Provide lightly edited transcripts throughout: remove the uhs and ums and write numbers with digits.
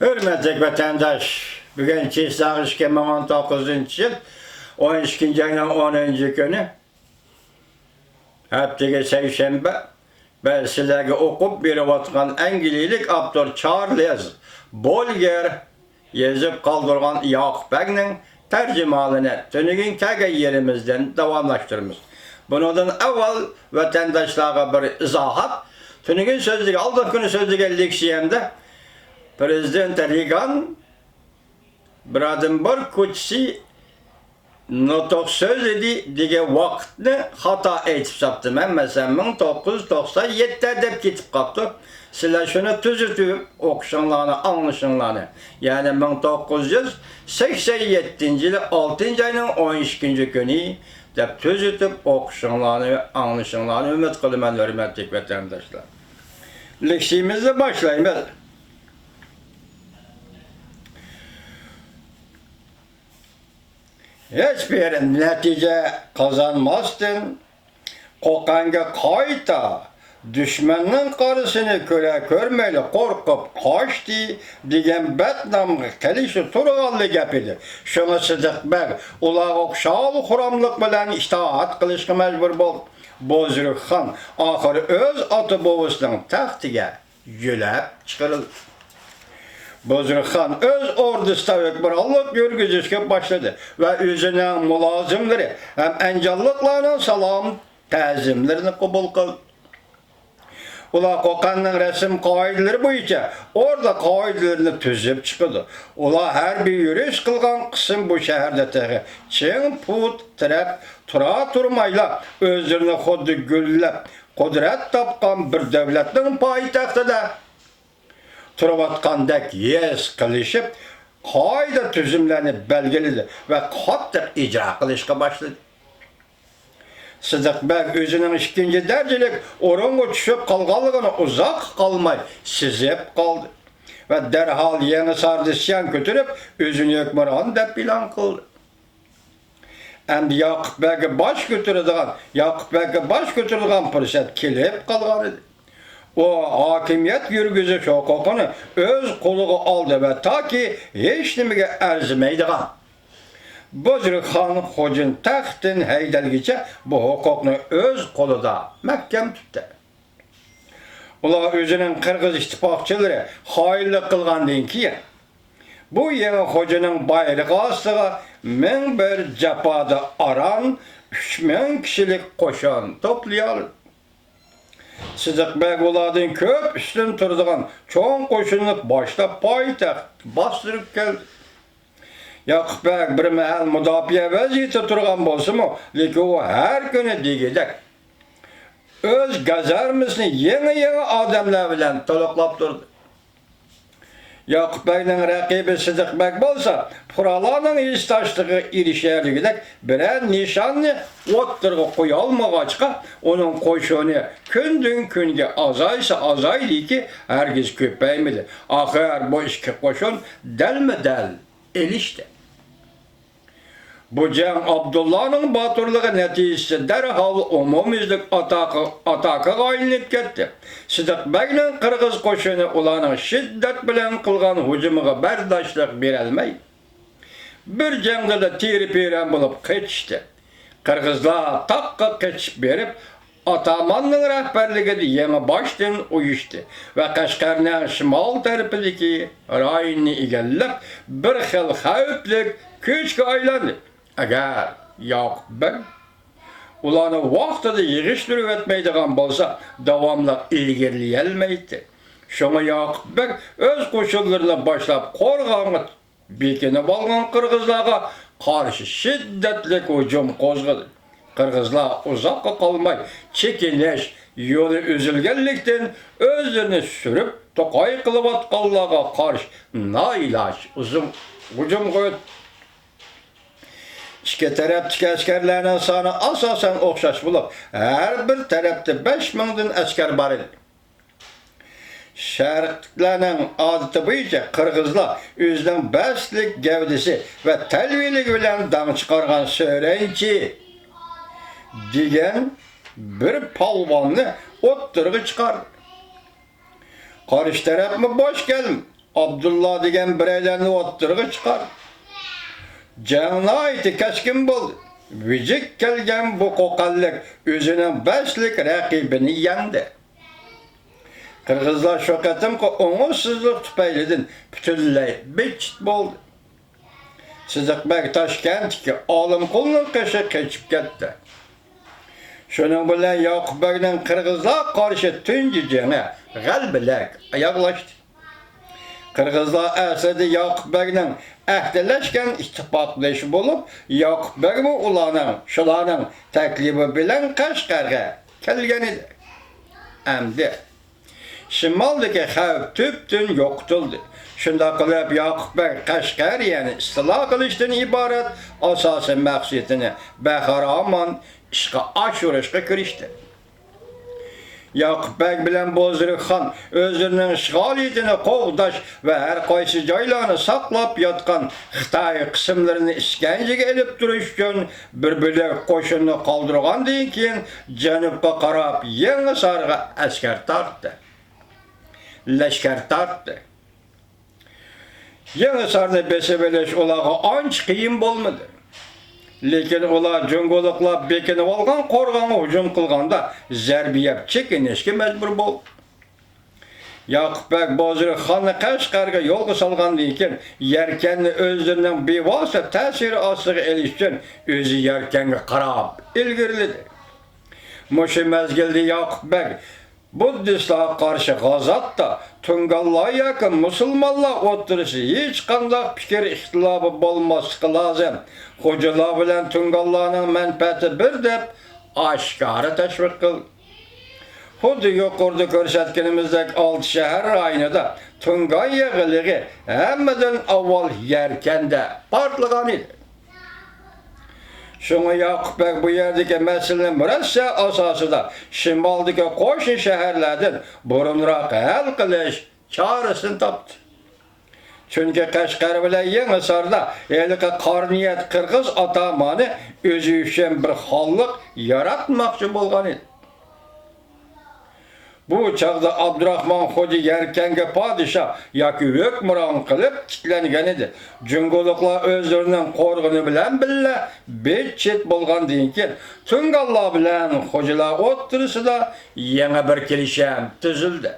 Hürmetlik vatandaş, bugün Çiğsağ 2019 yıl 12. ayının 10. günü haftaga seyşembe ben sizlerge okup berip atkan İngilizlik Abdur Charles Bolger yazıp kaldırgan Yakup Beg'nin tercümalını tönügün kege yerimizden davamlaştırmış. Bundan evvel vatandaşlara bir izahat, tönügün sözlük, aldık günü sözlük leksiyemde Prezident Reagan Brandenburg Kutsi notok söz edi dige vaktini hata etip saptı. Ben mesela 1997'de dep ketip kaptı. Sizler şunu tüzütüp okuşunlarını, anlaşınlarını. Yani 1987 yılı 6. ayının 12. günü dep tüzütüp okuşunlarını, anlaşınlarını ümit kılım hürmetlik vatandaşlar. Leksiyimizle başlayayım. Hiçbir netice kazanmazdın. Kokanga kayta düşmanın karısını köle görmeli korkup kaçtı diyen Betnam'ı kelişi turgallı gepidi. Şunu Sıdık Beg ula okşalı kuramlık bilen iştahat kılışkı mecbur bol. Bozruk Han ahır öz atı boğusunun taxtiga yülep çıkarıldı. Bozruk Han öz ordusta hükmranlık yürgüzüşke başladı ve özünün mulazimleri hem encallıklarının salam tazimlerini kabul kıldı. Ula Kokan'ın resim kaideleri boyunca orada kaidelerini tüzüp çıkıldı. Ula her bir yürüyüş kılgan kısım bu şehirde teği. Çin put trep tura turmayla özlerini hudu güllep kudret tapkan bir devletin payitaxtıda turavatqandek yes kılışıp kaide tüzümlerini belgeledi ve kattık icra kılışka başladı. Sıdık Beg özünün ikinci dercelik orungu düşüp kalgalığını uzak kalmay sizip kaldı. Ve derhal yeni sardisyan götürüp özünü hükmüran dep ilan kıldı. Endi Yakup Beg'i baş götürüdüğün fırsat kelip kalgan idi. O hakimiyet yürgüzüş hukukunu öz koluğu aldı ve ta ki hiç nimege erzimeydiğen. Bozruk Han Hocun taxtın heydelgice bu hukukunu öz koluda məhkəm tuttu. Ula özünün Kırgız ittifakçıları hayırlı kılgandan keyin bu yeni Hocunun bayrağı astığı min bir cephada aran 3000 kişilik koşan toplayalım. Sıdık Beg uladın köp üstün turduğun çoğun koşunluk başta payitaxt bastırıp geldi. Yakup Beg bir mehal müdafiye vaziyeti turgan bolsumu, lekin o her günü digidek. Öz gazarmısını yeni adamlar bilen toluqlap durdu. Yakup Beg'nin rakibi Sıdık Beg bolsa, puralarının istaştığı irişerligidek birer nişanlı otturgu koya almagaçka, onun koşunu kündün künge azaysa azaydı ki herkes köpeymedi. Ahir bu iki koşun delme del elişti. Bu Cem Abdullah'ın batırlığı neticesi derhal umumizlik atakı qayınıp ketdi. Sıdık Beg'nin Kırgız koşunu ulanın şiddet bilen kılgan hücumuğa berdaşlık berelmey. Bir cemgide tiri-piren bulup keçti. Kırgızlar takka keçip berip Atamanның rəhbərliği yeni baştan uyuştu ve Kaşgar'ın şimal tarafındaki rayını egellep bir xil xavflik küçke aylandı. Eğer Yakup Beg ulanı vaxtıda yığıştırıp etmeydiğen bolsa davamlı ilgirleyelmeydi. Şuna Yakup Beg öz koşullarına başlap korganı bekinip algan Kırgızlarga karşı şiddetlik hücum kozgadı. Kırgızlar uzakka kalmay, çekiniş, yolu üzülgenlikten özlerini sürüp tokay kılıp atkallarga karşı nailaç uzun hücum koydu. İki taraftaki askerlerin sanı asasen okşaş bulup, her bir tarafta 5000'den asker var idi. Şeriklerinin adeti boyunca Kırgızlar özünün beslik gevdesi ve telvilik bilen dam çıkargan söyleyin diyen bir palvanlı otturgu çıkardı. Karşı taraf mı boş geldim? Abdullah degan bireylerini o'ttirg'i chiqar. Jangni ayti keskin bo'ldi. Vijik kelgan bu qo'qallik o'zining bashlik raqibini yendi. Qirg'izlar shu qatimqi o'ng'izsizlik tufaylidan butunlay bechit bo'ldi. Sidiqbek Toshkentga Olimqulning qishi qechib ketdi. Shuning bilan Yoqubbekning Qirg'izlar qarshi tunji jangi g'albilak oyoqlashdi. Qirg'izlar aslida Yoqubbekning ahdlashgan ittifoqdoshi bo'lib, Yoqubbek bu shularning taklifi bilan Qashqarga kelgan edi. Endi shimoldagi xavf tubdan yo'qotildi. Shunda qilib Yoqubbek Qashqariyani istilo qilishdan iborat asosiy maqsadini bahramon ishga oshirishga kirishdi. Yoqubbek bilan Bozorxon o'zining ishg'oliyatini qo'g'dash va har qaysi joylarni saqlab yotgan Xitoy qismlarini iskanjaga ilib turish uchun bir-birlar qo'shinni qoldirgandan keyin janubga qarab Yangisarga askar tortdi. Lashkar tortdi. Yangisarni besib olish ularga ancha qiyin bo'lmadi. Lekin ular jungoliklar bekinib olgan qo'rg'onga hujum qilganda zarbiyab chekinishga majbur bo'ldi. Yoqubbek Bozorxonni Qashqarga yo'lga solgandan keyin Yarkanni o'zining bevosita ta'siri ostiga olish uchun o'zi Yarkanga qarab ilgariladi. Mushu mezgilda Yoqubbek Buddistlarga qarshi g'azotda Tungallar yoki musulmonlar o'tirisi hech qanday fikr ixtilofi bo'lmasligi lozim. Xo'jalar bilan Tungallarning manfaati bir deb oshkora tashviq qildi. Xuddi yuqorida ko'rsatganimizdek 6 shahar rayonida Tungal yig'iligi hammadan avval Yarkanda portlagan edi. Şuna Yoqubbek bu yerdagi masala murassa asosida shimoldagi qo'shni shaharlardan burunroq hal qilish chorasini topdi. Chunki Qashqar bilan Yangisarda elga qorniyat qirg'iz atamani o'zi uchun bir xolliq yaratmoqchi bo'lgan edi. Bu chaqda Abdurahmon Xo'ja Yarkanga podshoh yoki hukmron qilib tiklangan edi. Jungoliklar o'zlarining qo'rg'ini bilan billa betchet bo'lgandan keyin Tungallar bilan Xo'jalar o'rtasida yana bir kelishim tuzildi.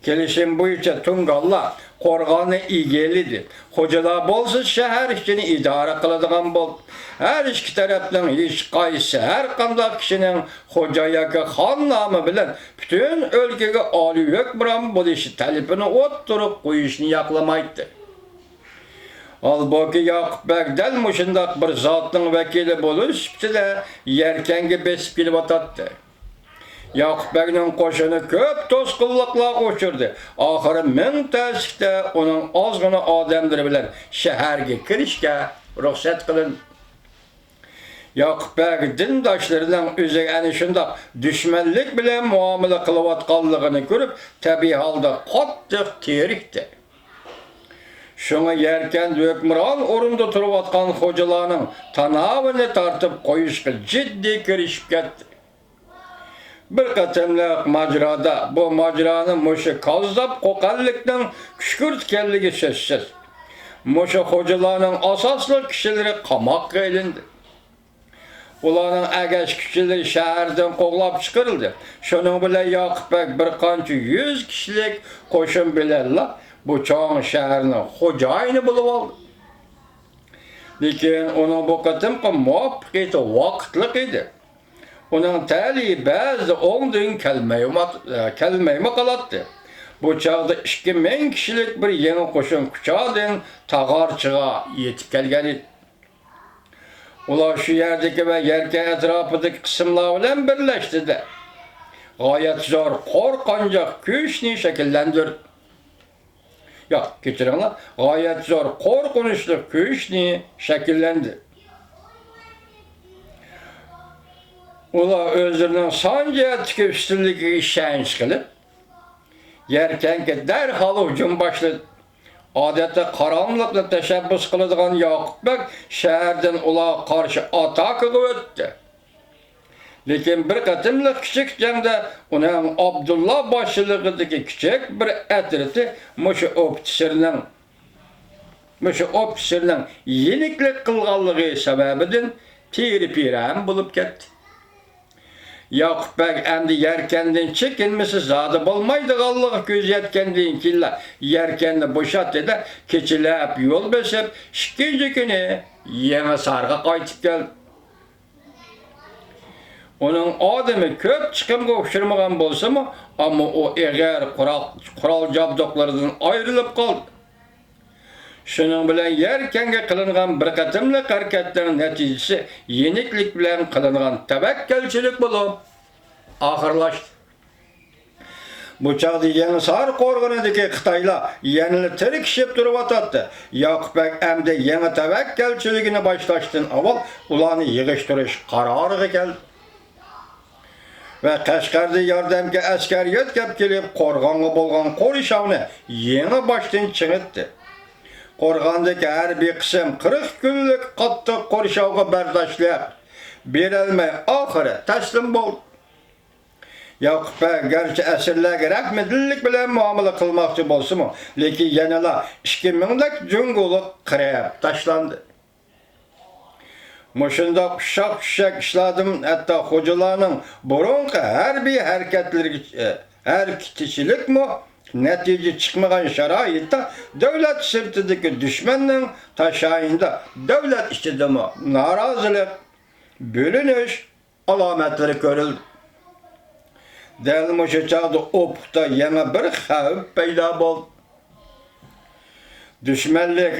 Kelishim bo'yicha Tungallar qo'rg'onni egalladi. Xo'jalar bo'lsa shahar ishini idora qiladigan bo'ldi. Her iki tarafdan hech qaysi har qanday kishining xo'ja yoki xon nomi bilan bütün o'lkaga oliy hukmron bo'lishi talabini o'ttirib qo'yishni yoqlamaydi. Albatta Yoqubbek dal mushundaq bir zotning vakili bo'lish uchun Yarkanga besib kelib o'tadi. Yoqubbekning qo'shini ko'p to'sqinliklar o'chirdi. Oxiri ming tasdiqda uning ozgina odamlari bilan shaharga kirishga ruxsat qilindi. Yoqubbek dindoshlaridan o'zi ana shunday dushmanlik bilan muomala qilayotganligini ko'rib, tabiiy holda qattiq terikdi. Shunga Yarkan hukmron o'rinda turayotgan xo'jalarning tanavini tortib qo'yishga jiddiy kirishib ketdi. Bir qatimliq majroda bu majroni mushu kozzab qo'qallikdan kushkurtganligi so'zsiz. Mushu xo'jalarning asosli kishilari qamoqqa ilindi. Ularning agash kishilari shahardan qo'g'lab chiqarildi. Shuning bilan Yoqubbek bir qancha 100 kishilik qo'shin bilan bu cho'ng shaharning xo'jayini bo'lib oldi. Lekin uning bu qatimqi muvaffaqiyati vaqtliq edi. Uning ta'limi ba'zi o'ngdan kelmay qoladi. Bu chog'da 2000 kishilik bir yangi qo'shin kuchadin Tag'orchiga yetib kelgan edi. Ular shu yerdagi va Yarkan atrofidagi qismlar bilan birlashdi. G'oyat zo'r qo'rqinchoq kuchni shakllantirdi. Yo'q, kechiringlar, g'oyat zo'r qo'rqinchli kuchni shakllandi. Ular o'zlarining son jihatdagi ustunligiga ishonch qilib, Yarkanga darhol hujum boshladi. Odatda qorong'ulikni tashabbus qiladigan Yoqubbek shahardan ular qarshi atakaga o'tdi. Lekin bir qatımlıq kichik jangda uning Abdullah boshchiligidagi kichik bir atriti mushu ofitserning yeniklik qilganligi sababidan piri-piram bo'lib ketdi. Yakup bek endi yerkendan çekinmesi zadı bo'lmaydiganligi ko'z yetgandan keyin yerkenni bo'shat dedi, kechilab yo'l besib, ikkinchi kuni Yangisarga qaytib keldi. Onun adamı ko'p chiqimga o'xshirmagan bo'lsa-mu, ammo o eğer qurol jabdoqlaridan ayrilib qoldi. Shuning bilan yerkanga qilingan bir qatimli harakatning natijasi yeniklik bilan qilingan tavakkalchilik bo'lib oxirlashdi. Bu chaqda Yangisar qo'rg'onidagi Xitoylar yangi tirkishib turib o'tadi. Yakup bek endi yangi tavakkalchiligini boshlashdan avval ularni yig'ishtirish qaroriga keldi. Ve Qashqarda yordamga askar yetkab kelib, qo'rg'onga bo'lgan qo'rishavni yangi boshdan chiqitdi. Qo'rg'ondagi harbiy qism 40 kunlik qattiq qo'rishavga bardoshlab berolmay oxiri taslim bo'ldi. Yakup bek garchi asirlarga rahmatlilik bilan muomala qilmoqchi bo'lsa-mu, lekin yanala 2000 lik jungulik qirib tashlandi. Mushunda ushaq ishladim, hatto xo'jalarning burunqi harbiy harakatchilikmi natija chiqmagan sharoitda davlat sirtidagi dushmanning tashayinda davlat ichidami norozilik, bo'linish alomatlari ko'rildi. Dal mushu chaqda o'pda yana bir xavf paydo bo'ldi. Dushmanlik